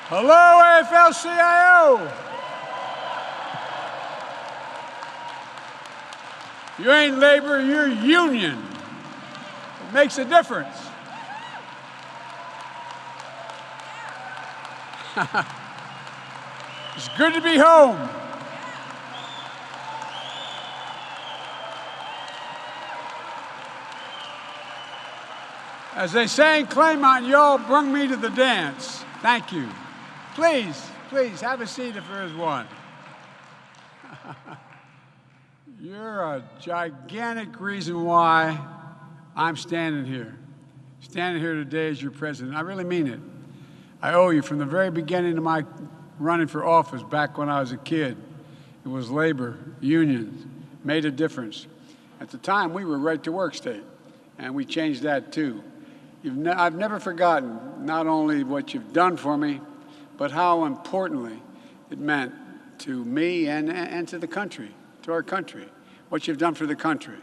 Hello, AFL-CIO. You ain't labor, you're union. It makes a difference. It's good to be home. As they say in Claymont, y'all brung me to the dance. Thank you. Please, please, have a seat if there is one. You're a gigantic reason why I'm standing here today as your president. I really mean it. I owe you from the very beginning of my running for office back when I was a kid. It was labor, unions, made a difference. At the time, we were right-to-work state, and we changed that too. I've never forgotten not only what you've done for me, but how importantly it meant to me and to the country, to our country, what you've done for the country.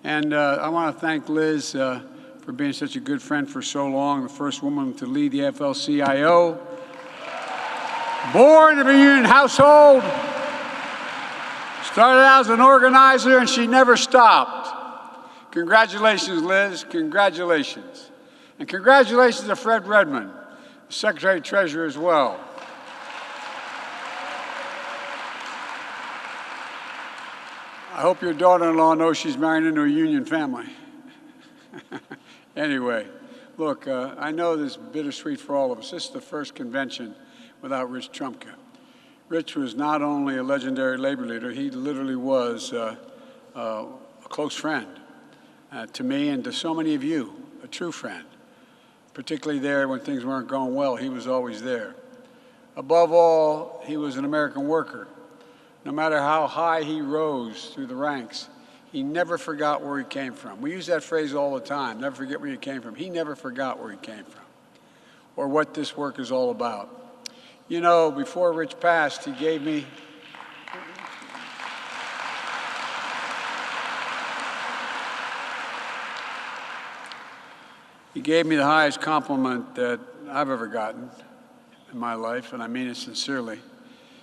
And I want to thank Liz for being such a good friend for so long, the first woman to lead the AFL-CIO. Born in a union household, started out as an organizer, and she never stopped. Congratulations, Liz, congratulations. And congratulations to Fred Redmond, Secretary-Treasurer as well. I hope your daughter-in-law knows she's married into a union family. Anyway, look, I know this is bittersweet for all of us. This is the first convention without Rich Trumka. Rich was not only a legendary labor leader, he literally was a close friend to me and to so many of you, a true friend. Particularly there when things weren't going well, he was always there. Above all, he was an American worker. No matter how high he rose through the ranks, he never forgot where he came from. We use that phrase all the time, never forget where you came from. He never forgot where he came from or what this work is all about. You know, before Rich passed, he gave me the highest compliment that I've ever gotten in my life, and I mean it sincerely.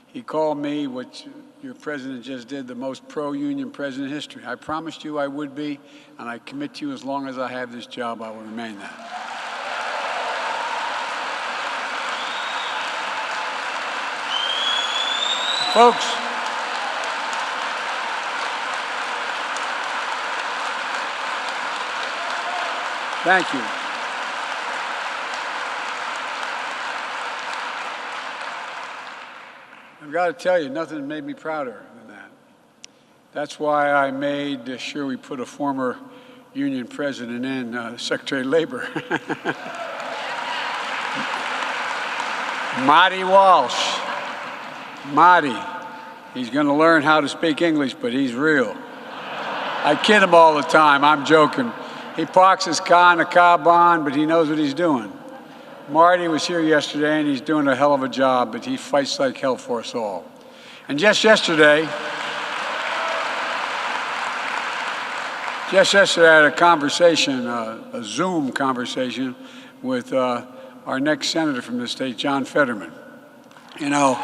He called me, what your president just did, the most pro-union president in history. I promised you I would be, and I commit to you as long as I have this job, I will remain that. Folks, thank you. I've got to tell you, nothing made me prouder than that. That's why I made sure we put a former union president in, Secretary of Labor. Marty Walsh. Marty. He's going to learn how to speak English, but he's real. I kid him all the time. I'm joking. He parks his car in the car barn, but he knows what he's doing. Marty was here yesterday, and he's doing a hell of a job, but he fights like hell for us all. And just yesterday, I had a conversation, a Zoom conversation with our next senator from the state, John Fetterman. You know,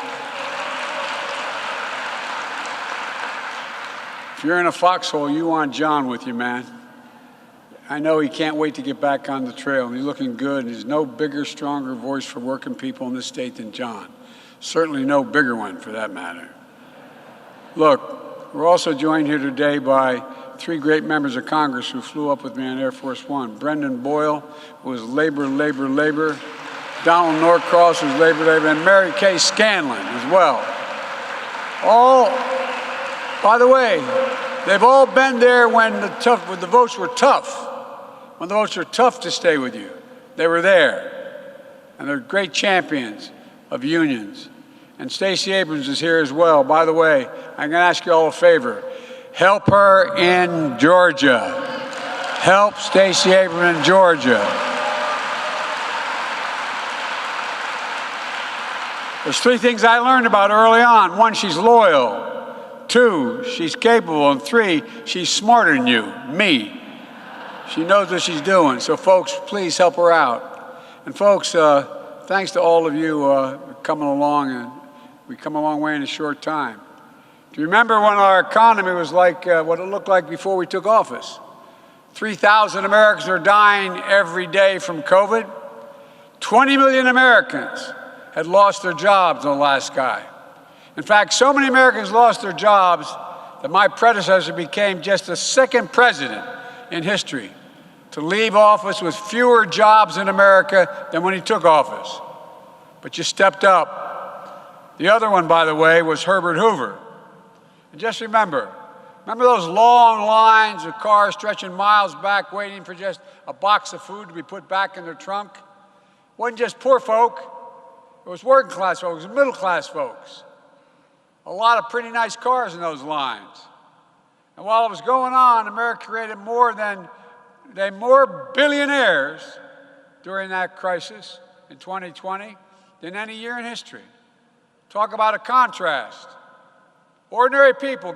if you're in a foxhole, you want John with you, man. I know he can't wait to get back on the trail, and he's looking good, and there's no bigger, stronger voice for working people in this state than John. Certainly no bigger one, for that matter. Look, we're also joined here today by three great members of Congress who flew up with me on Air Force One. Brendan Boyle, who was labor. Donald Norcross, who's labor, and Mary Kay Scanlon as well. All, by the way, they've all been there when the votes were tough. When the votes were tough to stay with you, they were there. And they're great champions of unions. And Stacey Abrams is here as well. By the way, I'm going to ask you all a favor. Help her in Georgia. Help Stacey Abrams in Georgia. There's three things I learned about early on. One, she's loyal. Two, she's capable. And three, she's smarter than you, me. She knows what she's doing. So, folks, please help her out. And, folks, thanks to all of you coming along, and we've come a long way in a short time. Do you remember when our economy was like what it looked like before we took office? 3,000 Americans are dying every day from COVID. 20 million Americans had lost their jobs in the last guy. In fact, so many Americans lost their jobs that my predecessor became just the second president in history to leave office with fewer jobs in America than when he took office. But you stepped up. The other one, by the way, was Herbert Hoover. And just remember those long lines of cars stretching miles back waiting for just a box of food to be put back in their trunk? It wasn't just poor folk. It was working class folks, it was middle class folks. A lot of pretty nice cars in those lines. And while it was going on, America created more billionaires during that crisis in 2020 than any year in history. Talk about a contrast. Ordinary people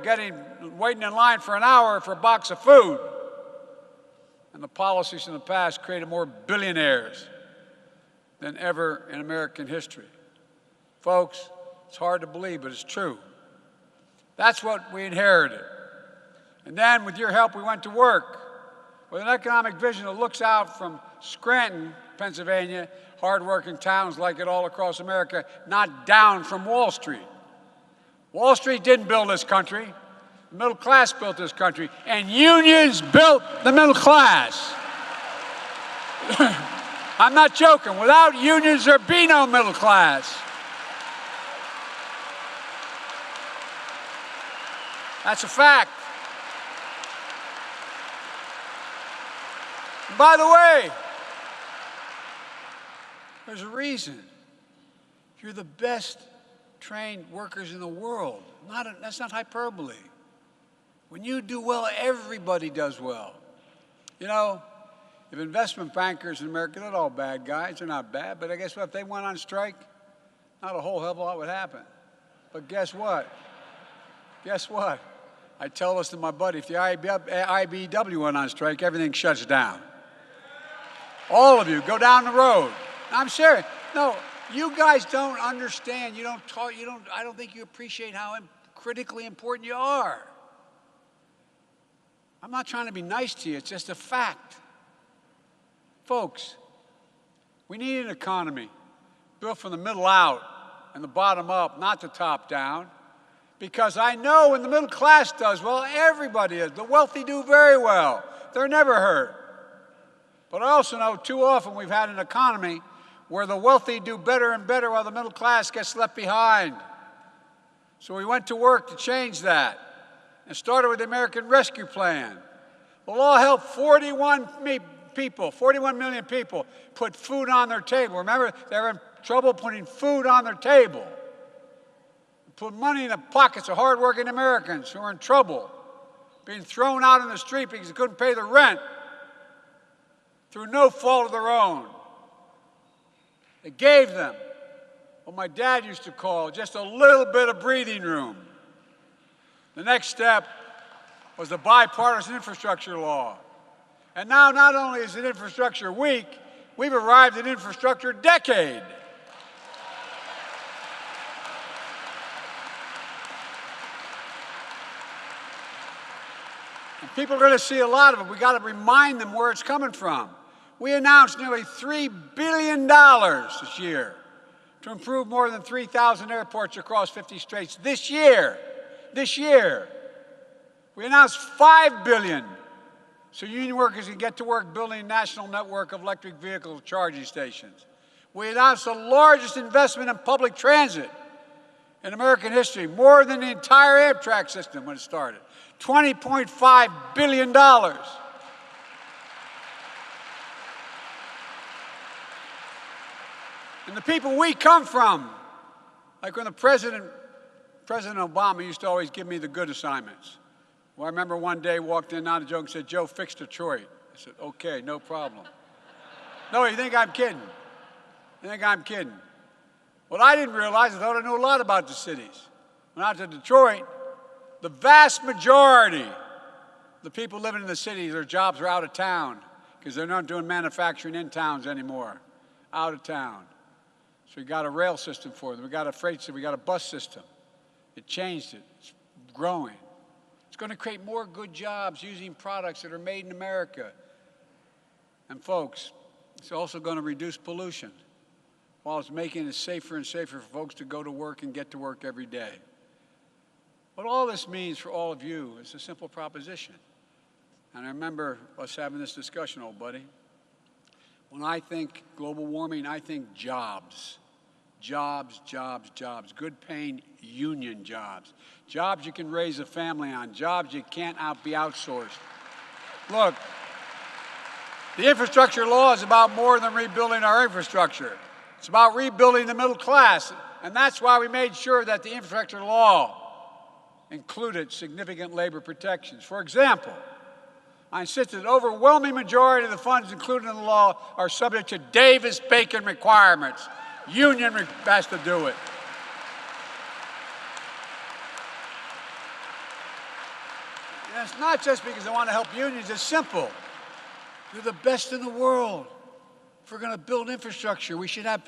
waiting in line for an hour for a box of food. And the policies in the past created more billionaires than ever in American history. Folks, it's hard to believe, but it's true. That's what we inherited. And then, with your help, we went to work with an economic vision that looks out from Scranton, Pennsylvania, hardworking towns like it all across America, not down from Wall Street. Wall Street didn't build this country. The middle class built this country, and unions built the middle class. I'm not joking. Without unions, there'd be no middle class. That's a fact. And by the way, there's a reason. You're the best trained workers in the world. That's not hyperbole. When you do well, everybody does well. You know, if investment bankers in America, they're not all bad guys. They're not bad. But I guess what? If they went on strike, not a whole hell of a lot would happen. But guess what? Guess what? I tell this to my buddy. If the IBEW went on strike, everything shuts down. All of you, go down the road. I'm serious. No, you guys don't understand. You don't talk. I don't think you appreciate how critically important you are. I'm not trying to be nice to you. It's just a fact. Folks, we need an economy built from the middle out and the bottom up, not the top down. Because I know when the middle class does well, everybody is. The wealthy do very well. They're never hurt. But I also know too often we've had an economy where the wealthy do better and better while the middle class gets left behind. So we went to work to change that and started with the American Rescue Plan. The law helped 41 million people put food on their table. Remember, they were in trouble putting food on their table. Put money in the pockets of hardworking Americans who were in trouble, being thrown out in the street because they couldn't pay the rent through no fault of their own. It gave them what my dad used to call just a little bit of breathing room. The next step was the bipartisan infrastructure law. And now not only is it infrastructure week, we've arrived at infrastructure decade. And people are going to see a lot of it. We've got to remind them where it's coming from. We announced nearly $3 billion this year to improve more than 3,000 airports across 50 states this year. This year. We announced $5 billion so union workers can get to work building a national network of electric vehicle charging stations. We announced the largest investment in public transit in American history, more than the entire Amtrak system when it started. $20.5 billion. And the people we come from, like when President Obama used to always give me the good assignments. Well, I remember one day walked in, not a joke, and said, "Joe, fix Detroit." I said, "Okay, no problem." No, you think I'm kidding? You think I'm kidding? What I didn't realize, I thought I knew a lot about the cities. When I went to Detroit, the vast majority of the people living in the cities, their jobs are out of town because they're not doing manufacturing in towns anymore. Out of town. So we got a rail system for them. We got a freight system. We got a bus system. It changed it. It's growing. It's going to create more good jobs using products that are made in America. And folks, it's also going to reduce pollution while it's making it safer and safer for folks to go to work and get to work every day. What all this means for all of you is a simple proposition. And I remember us having this discussion, old buddy. When I think global warming, I think jobs. Jobs, jobs, jobs. Good paying union jobs. Jobs you can raise a family on. Jobs you can't be outsourced. Look, the infrastructure law is about more than rebuilding our infrastructure. It's about rebuilding the middle class. And that's why we made sure that the infrastructure law included significant labor protections. For example, I insist that an overwhelming majority of the funds included in the law are subject to Davis-Bacon requirements. Union has to do it. And it's not just because I want to help unions. It's simple. They're the best in the world. If we're going to build infrastructure, we should have,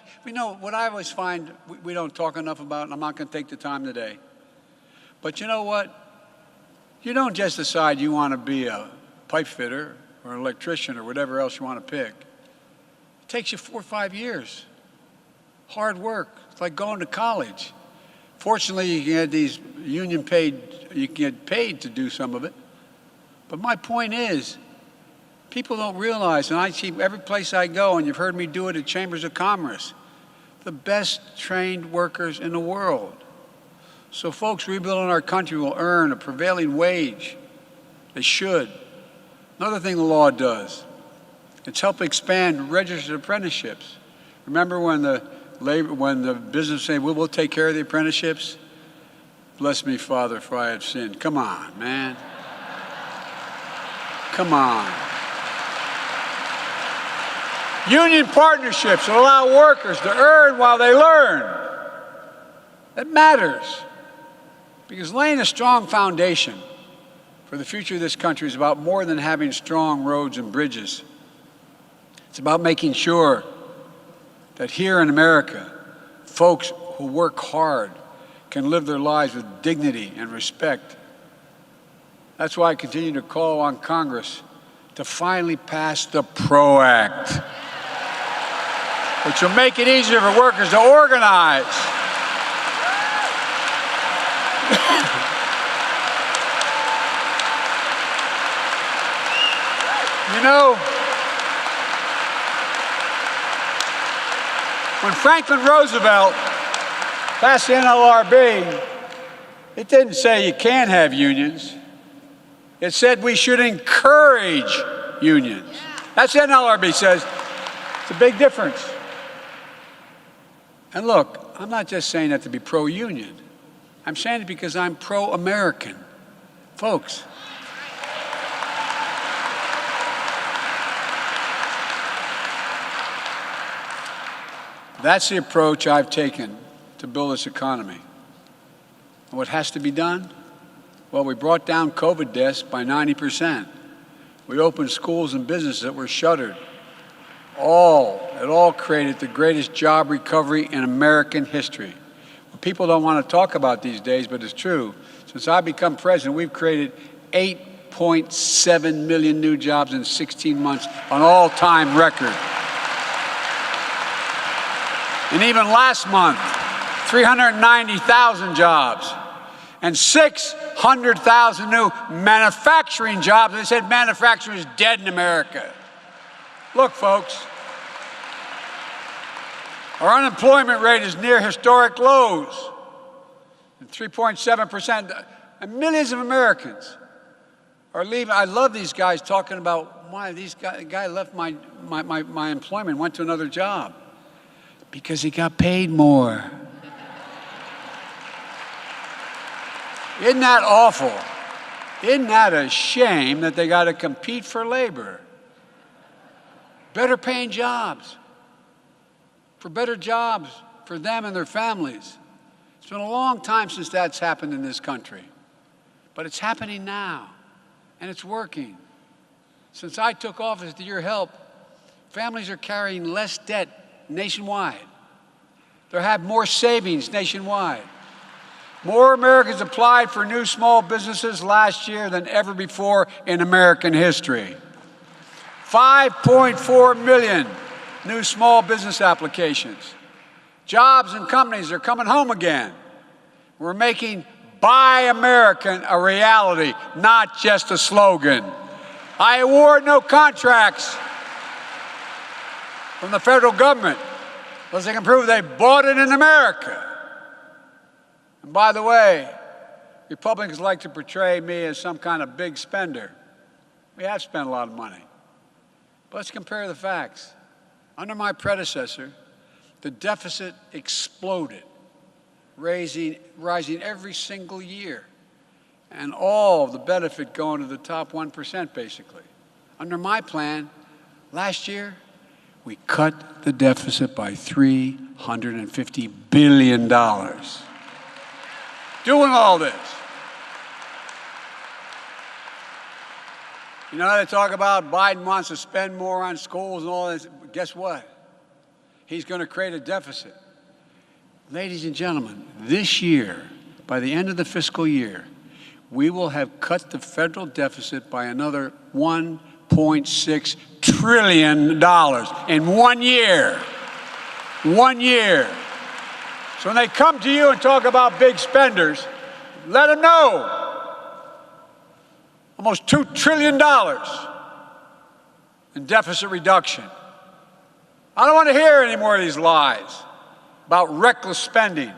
what I always find we don't talk enough about, and I'm not going to take the time today. But you know what? You don't just decide you want to be a pipe fitter or an electrician or whatever else you want to pick. It takes you 4 or 5 years. Hard work. It's like going to college. Fortunately, you can get these union paid, you can get paid to do some of it. But my point is, people don't realize, and I see every place I go, and you've heard me do it at Chambers of Commerce, the best trained workers in the world. So folks rebuilding our country will earn a prevailing wage. They should. Another thing the law does, it's help expand registered apprenticeships. Remember when the business said, we'll take care of the apprenticeships? Bless me, Father, for I have sinned. Come on, man. Come on. Union partnerships will allow workers to earn while they learn. That matters. Because laying a strong foundation for the future of this country is about more than having strong roads and bridges. It's about making sure that here in America, folks who work hard can live their lives with dignity and respect. That's why I continue to call on Congress to finally pass the PRO Act, which will make it easier for workers to organize. You know, when Franklin Roosevelt passed the NLRB, it didn't say you can't have unions. It said we should encourage unions. That's what the NLRB says. It's a big difference. And look, I'm not just saying that to be pro-union. I'm saying it because I'm pro-American. Folks, that's the approach I've taken to build this economy. And what has to be done? Well, we brought down COVID deaths by 90%. We opened schools and businesses that were shuttered. It all created the greatest job recovery in American history. Well, people don't want to talk about these days, but it's true. Since I've become president, we've created 8.7 million new jobs in 16 months, an all-time record. And even last month, 390,000 jobs and 600,000 new manufacturing jobs. They said manufacturing is dead in America. Look, folks, our unemployment rate is near historic lows, and 3.7%. And millions of Americans are leaving. I love these guys talking about why these guy left my employment, went to another job. Because he got paid more. Isn't that awful? Isn't that a shame that they got to compete for labor? Better paying jobs. For better jobs for them and their families. It's been a long time since that's happened in this country. But it's happening now. And it's working. Since I took office with your help, families are carrying less debt nationwide. There have more savings nationwide. More Americans applied for new small businesses last year than ever before in American history. 5.4 million new small business applications. Jobs and companies are coming home again. We're making Buy American a reality, not just a slogan. I award no contracts from the federal government unless they can prove they bought it in America. And by the way, Republicans like to portray me as some kind of big spender. We have spent a lot of money. But let's compare the facts. Under my predecessor, the deficit exploded, rising every single year, and all the benefit going to the top 1%, basically. Under my plan, last year, we cut the deficit by $350 billion. Doing all this. You know, they talk about Biden wants to spend more on schools and all this. Guess what? He's going to create a deficit. Ladies and gentlemen, this year, by the end of the fiscal year, we will have cut the federal deficit by another $1.6 trillion in 1 year. 1 year. So when they come to you and talk about big spenders, let them know. Almost $2 trillion in deficit reduction. I don't want to hear any more of these lies about reckless spending.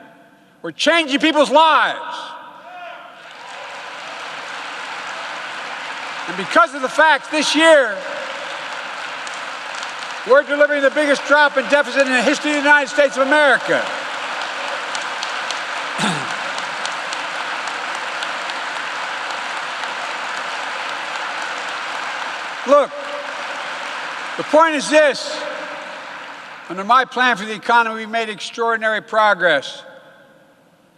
We're changing people's lives. And because of the fact this year, we're delivering the biggest drop in deficit in the history of the United States of America. Look, the point is this. Under my plan for the economy, we've made extraordinary progress.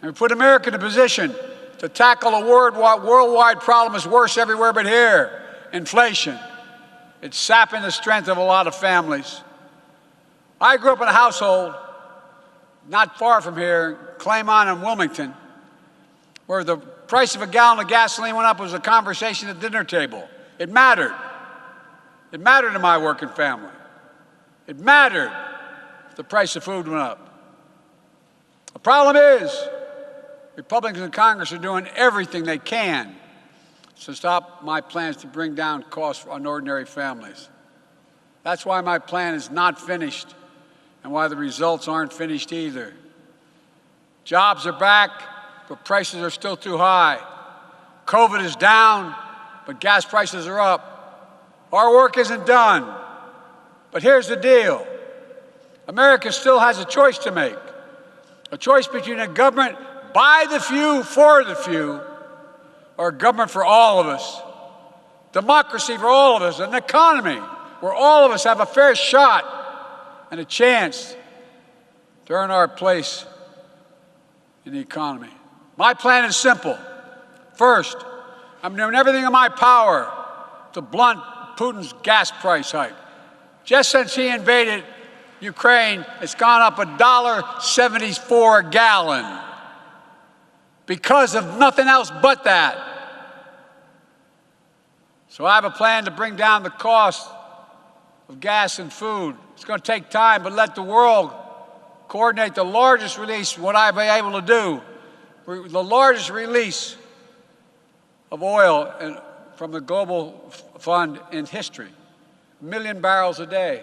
And we put America in a position to tackle a worldwide problem that's worse everywhere but here, inflation. It's sapping the strength of a lot of families. I grew up in a household not far from here, Claymont and Wilmington, where the price of a gallon of gasoline went up. It was a conversation at the dinner table. It mattered. It mattered to my working family. It mattered if the price of food went up. The problem is, Republicans in Congress are doing everything they can to stop my plans to bring down costs on ordinary families. That's why my plan is not finished and why the results aren't finished either. Jobs are back, but prices are still too high. COVID is down, but gas prices are up. Our work isn't done. But here's the deal. America still has a choice to make. A choice between a government by the few, for the few, or a government for all of us. Democracy for all of us, an economy where all of us have a fair shot and a chance to earn our place in the economy. My plan is simple. First, I'm doing everything in my power to blunt Putin's gas price hike. Just since he invaded Ukraine, it's gone up $1.74 a gallon because of nothing else but that. So I have a plan to bring down the cost of gas and food. It's going to take time, but let the world coordinate the largest release, what I've been able to do, the largest release of oil from the global fund in history. 1 million barrels a day,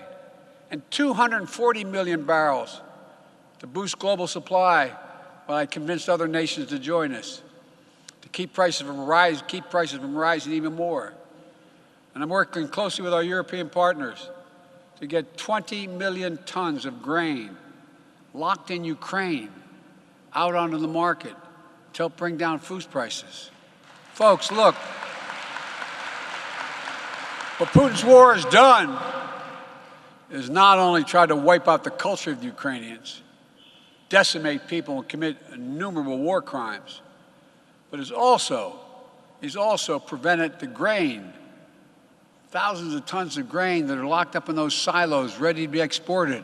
and 240 million barrels to boost global supply while I convinced other nations to join us, to keep prices from rising even more. And I'm working closely with our European partners to get 20 million tons of grain locked in Ukraine out onto the market to help bring down food prices. Folks, look, what Putin's war has done is not only try to wipe out the culture of the Ukrainians, decimate people and commit innumerable war crimes, but he's also prevented the grain, thousands of tons of grain that are locked up in those silos ready to be exported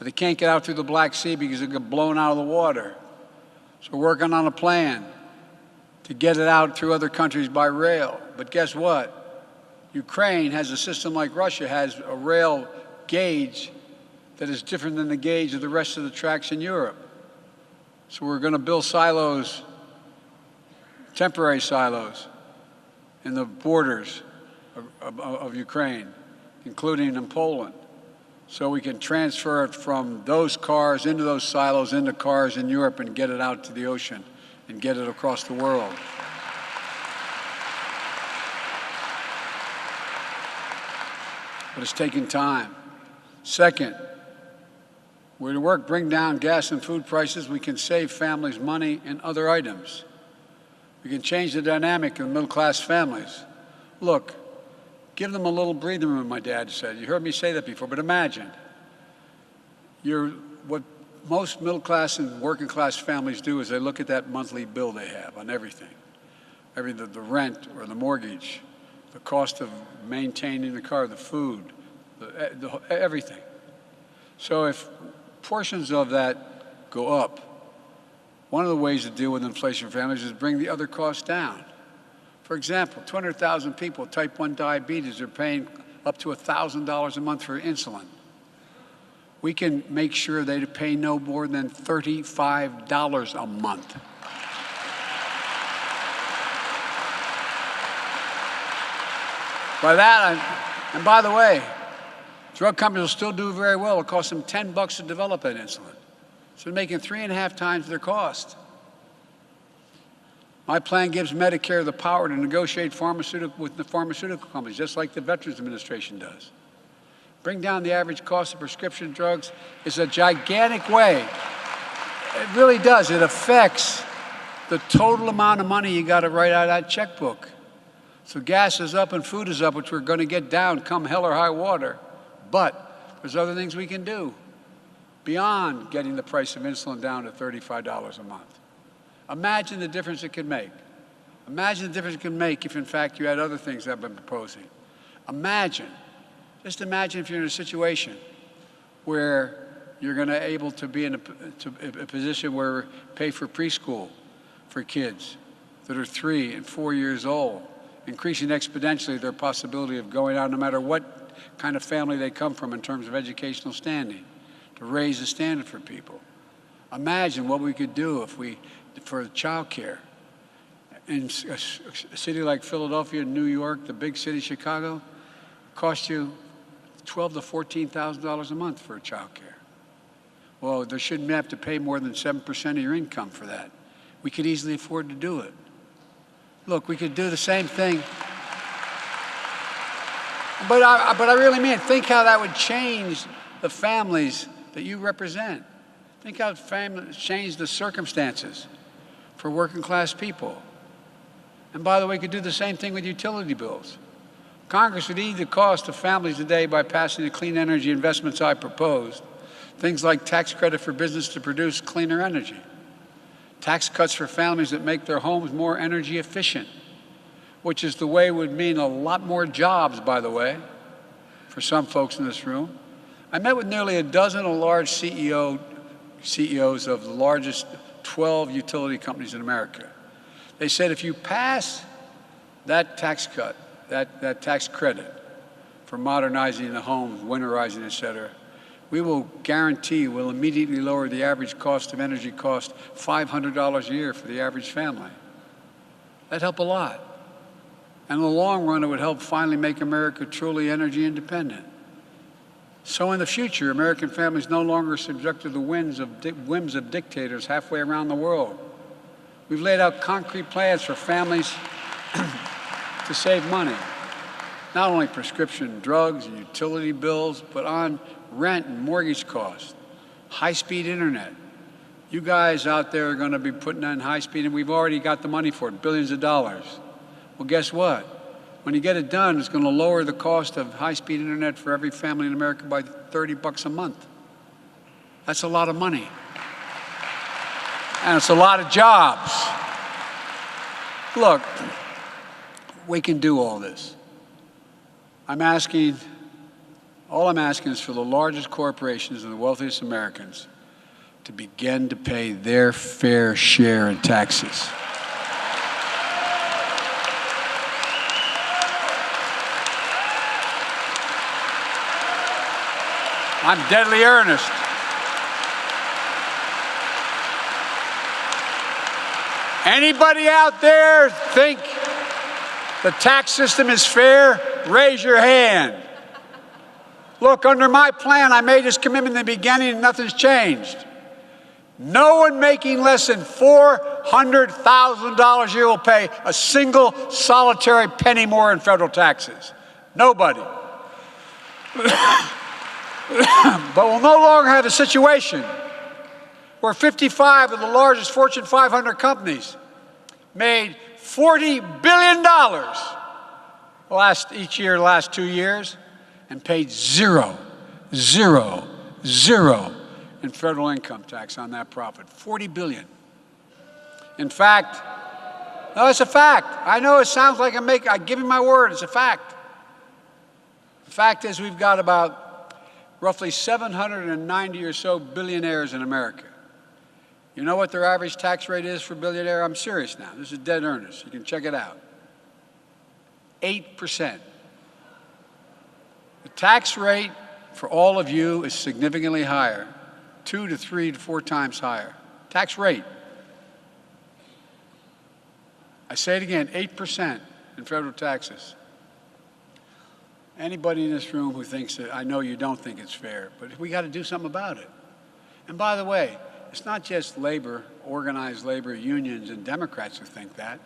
but they can't get out through the Black Sea because they get blown out of the water. So we're working on a plan to get it out through other countries by rail. But guess what? Ukraine has a system like Russia has, a rail gauge that is different than the gauge of the rest of the tracks in Europe. So we're going to build silos, temporary silos, in the borders of Ukraine, including in Poland, so we can transfer it from those cars into those silos into cars in Europe and get it out to the ocean and get it across the world. But it's taking time. Second, we're to bring down gas and food prices. We can save families money in other items. We can change the dynamic of middle-class families. Look, give them a little breathing room, my dad said. You heard me say that before, but imagine. What most middle-class and working-class families do is they look at that monthly bill they have on everything. The rent or the mortgage, the cost of maintaining the car, the food, everything. So if portions of that go up, one of the ways to deal with inflation for families is bring the other costs down. For example, 200,000 people with type 1 diabetes are paying up to $1,000 a month for insulin. We can make sure they pay no more than $35 a month. By that, and by the way, drug companies will still do very well. It'll cost them $10 to develop that insulin. So they're making 3.5 times their cost. My plan gives Medicare the power to negotiate with the pharmaceutical companies, just like the Veterans Administration does. Bring down the average cost of prescription drugs is a gigantic way. It really does. It affects the total amount of money you got to write out of that checkbook. So gas is up and food is up, which we're going to get down come hell or high water. But there's other things we can do beyond getting the price of insulin down to $35 a month. Imagine the difference it could make. Imagine the difference it could make if, in fact, you had other things I've been proposing. Just imagine if you're in a situation where you're going to able to be in a position where pay for preschool for kids that are 3 and 4 years old, increasing exponentially their possibility of going out no matter what kind of family they come from in terms of educational standing, to raise the standard for people. Imagine what we could do for child care. In a city like Philadelphia, New York, the big city, Chicago, cost you $12,000 to $14,000 a month for child care. Well, they shouldn't have to pay more than 7% of your income for that. We could easily afford to do it. Look, we could do the same thing. But I really mean it. Think how that would change the families that you represent. Think how families change the circumstances for working class people. And by the way, we could do the same thing with utility bills. Congress would ease the cost of families today by passing the clean energy investments I proposed. Things like tax credit for business to produce cleaner energy. Tax cuts for families that make their homes more energy efficient, which is the way would mean a lot more jobs, by the way, for some folks in this room. I met with nearly a dozen large CEOs of the largest 12 utility companies in America. They said if you pass that tax cut, that tax credit for modernizing the homes, winterizing, et cetera, we will guarantee we'll immediately lower the average cost of energy cost $500 a year for the average family. That'd help a lot. And in the long run, it would help finally make America truly energy independent. So in the future, American families no longer subject to the whims of dictators halfway around the world. We've laid out concrete plans for families to save money, not only prescription drugs and utility bills, but on rent and mortgage costs, high-speed internet. You guys out there are going to be putting on high-speed, and we've already got the money for it, billions of dollars. Well, guess what? When you get it done, it's going to lower the cost of high-speed internet for every family in America by $30 a month. That's a lot of money. And it's a lot of jobs. Look, we can do all this. I'm asking All I'm asking is for the largest corporations and the wealthiest Americans to begin to pay their fair share in taxes. I'm deadly earnest. Anybody out there think the tax system is fair? Raise your hand. Look, under my plan, I made this commitment in the beginning and nothing's changed. No one making less than $400,000 a year will pay a single solitary penny more in federal taxes. Nobody. But we'll no longer have a situation where 55 of the largest Fortune 500 companies made $40 billion each year, the last 2 years, and paid zero in federal income tax on that profit. $40 billion. In fact, no, it's a fact. I know it sounds like I give you my word, it's a fact. The fact is we've got about roughly 790 or so billionaires in America. You know what their average tax rate is for a billionaire? I'm serious now. This is dead earnest. You can check it out. 8%. The tax rate for all of you is significantly higher, 2 to 3 to 4 times higher. Tax rate. I say it again, 8% in federal taxes. Anybody in this room who thinks that, I know you don't think it's fair, but we got to do something about it. And by the way, it's not just labor, organized labor unions and Democrats who think that.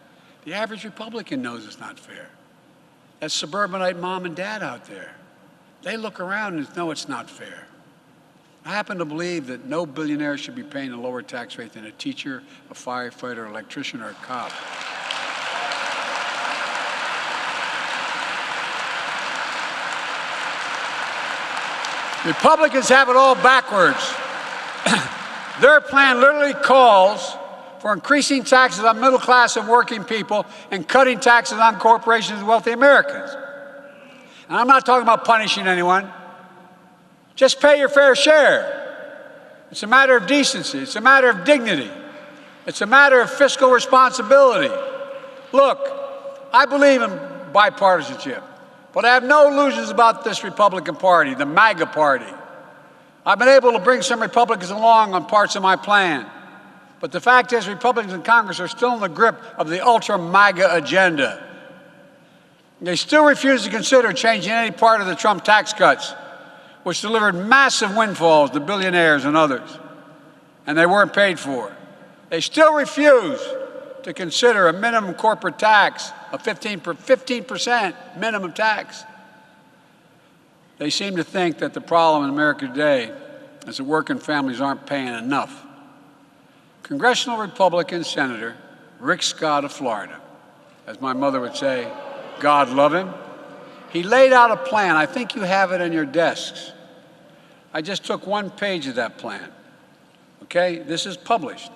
The average Republican knows it's not fair. That suburbanite mom and dad out there, they look around and know it's not fair. I happen to believe that no billionaire should be paying a lower tax rate than a teacher, a firefighter, an electrician, or a cop. Republicans have it all backwards. Their plan literally calls for increasing taxes on middle class and working people and cutting taxes on corporations and wealthy Americans. And I'm not talking about punishing anyone. Just pay your fair share. It's a matter of decency. It's a matter of dignity. It's a matter of fiscal responsibility. Look, I believe in bipartisanship, but I have no illusions about this Republican Party, the MAGA Party. I've been able to bring some Republicans along on parts of my plan. But the fact is, Republicans in Congress are still in the grip of the ultra-MAGA agenda. They still refuse to consider changing any part of the Trump tax cuts, which delivered massive windfalls to billionaires and others, and they weren't paid for. They still refuse to consider a minimum corporate tax of 15% minimum tax. They seem to think that the problem in America today is that working families aren't paying enough. Congressional Republican Senator Rick Scott of Florida, as my mother would say, God love him, he laid out a plan. I think you have it on your desks. I just took one page of that plan. Okay, this is published.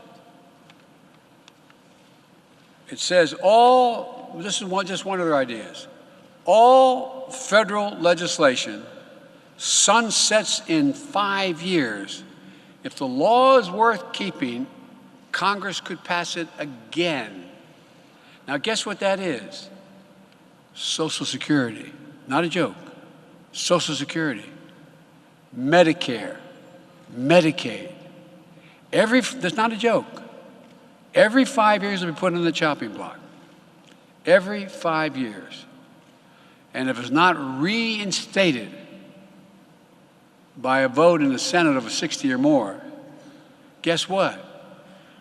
It says just one of their ideas. All federal legislation sunsets in 5 years. If the law is worth keeping, Congress could pass it again. Now, guess what that is? Social Security. Not a joke. Social Security. Medicare. Medicaid. That's not a joke. Every 5 years it'll be put on the chopping block. Every 5 years. And if it's not reinstated by a vote in the Senate of a 60 or more, guess what?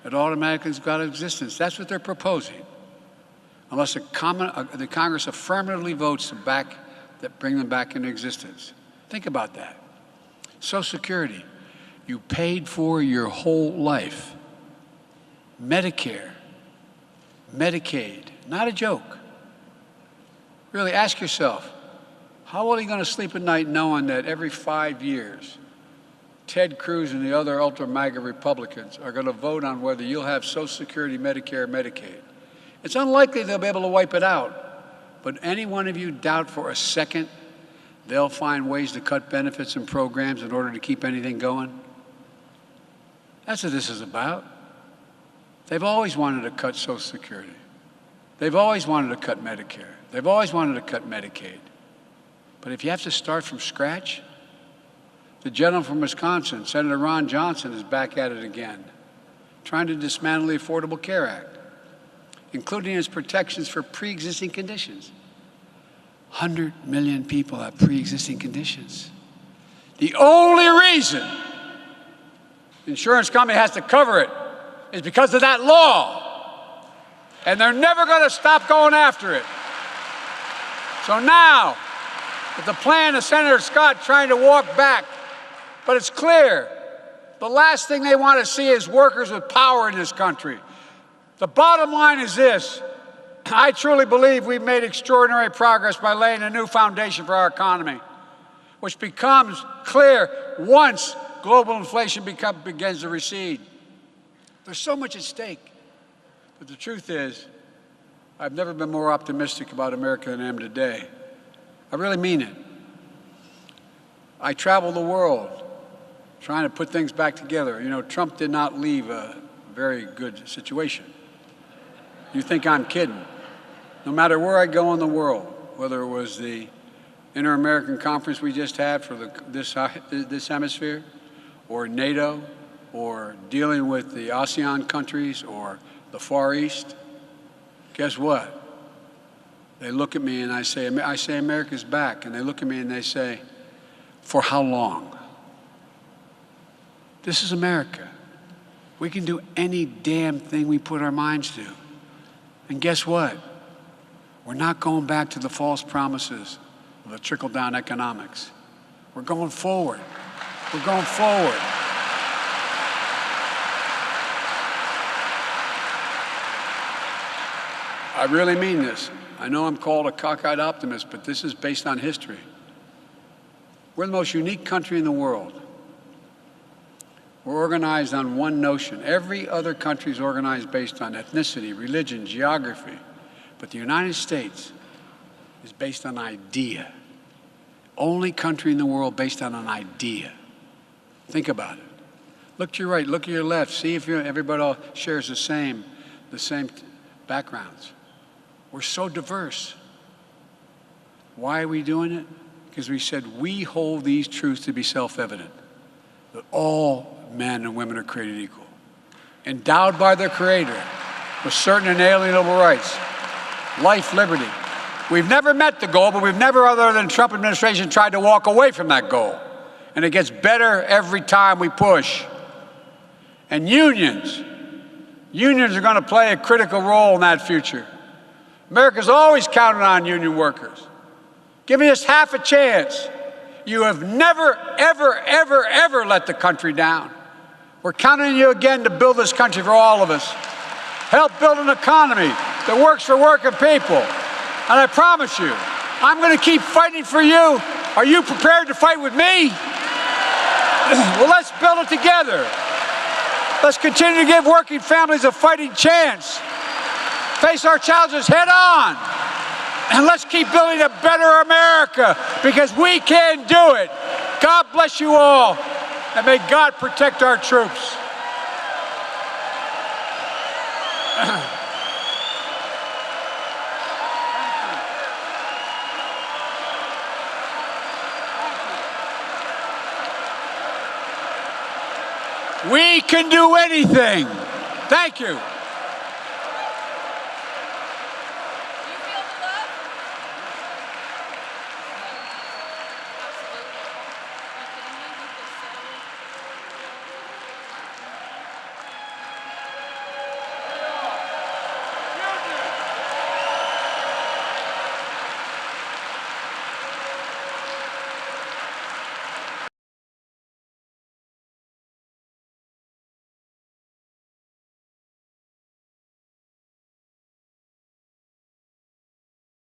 It automatically has got existence. That's what they're proposing. Unless the Congress affirmatively votes to bring them back into existence. Think about that. Social Security, you paid for your whole life. Medicare, Medicaid, not a joke. Really ask yourself, how are you going to sleep at night knowing that every 5 years, Ted Cruz and the other ultra-MAGA Republicans are going to vote on whether you'll have Social Security, Medicare, Medicaid? It's unlikely they'll be able to wipe it out. But any one of you doubt for a second they'll find ways to cut benefits and programs in order to keep anything going. That's what this is about. They've always wanted to cut Social Security. They've always wanted to cut Medicare. They've always wanted to cut Medicaid. But if you have to start from scratch, the gentleman from Wisconsin, Senator Ron Johnson, is back at it again, trying to dismantle the Affordable Care Act, including its protections for pre-existing conditions. 100 million people have pre-existing conditions. The only reason the insurance company has to cover it is because of that law. And they're never going to stop going after it. So now, with the plan of Senator Scott trying to walk back, but it's clear, the last thing they want to see is workers with power in this country. The bottom line is this. I truly believe we've made extraordinary progress by laying a new foundation for our economy, which becomes clear once global inflation begins to recede. There's so much at stake. But the truth is, I've never been more optimistic about America than I am today. I really mean it. I travel the world trying to put things back together. You know, Trump did not leave a very good situation. You think I'm kidding? No matter where I go in the world, whether it was the Inter-American Conference we just had for this hemisphere, or NATO, or dealing with the ASEAN countries, or the Far East, guess what? They look at me and I say, America's back. And they look at me and they say, for how long? This is America. We can do any damn thing we put our minds to. And guess what? We're not going back to the false promises of the trickle-down economics. We're going forward. We're going forward. I really mean this. I know I'm called a cockeyed optimist, but this is based on history. We're the most unique country in the world. We're organized on one notion. Every other country is organized based on ethnicity, religion, geography. But the United States is based on idea. Only country in the world based on an idea. Think about it. Look to your right, look to your left. See if everybody all shares the same backgrounds. We're so diverse. Why are we doing it? Because we said we hold these truths to be self-evident, that all men and women are created equal, endowed by their Creator with certain inalienable rights, life, liberty. We've never met the goal, but we've never, other than the Trump administration, tried to walk away from that goal. And it gets better every time we push. And unions are going to play a critical role in that future. America's always counted on union workers. Give us half a chance. You have never, ever, ever, ever let the country down. We're counting on you again to build this country for all of us. Help build an economy that works for working people. And I promise you, I'm going to keep fighting for you. Are you prepared to fight with me? Well, let's build it together. Let's continue to give working families a fighting chance. Face our challenges head on. And let's keep building a better America, because we can do it. God bless you all, and may God protect our troops. We can do anything. Thank you.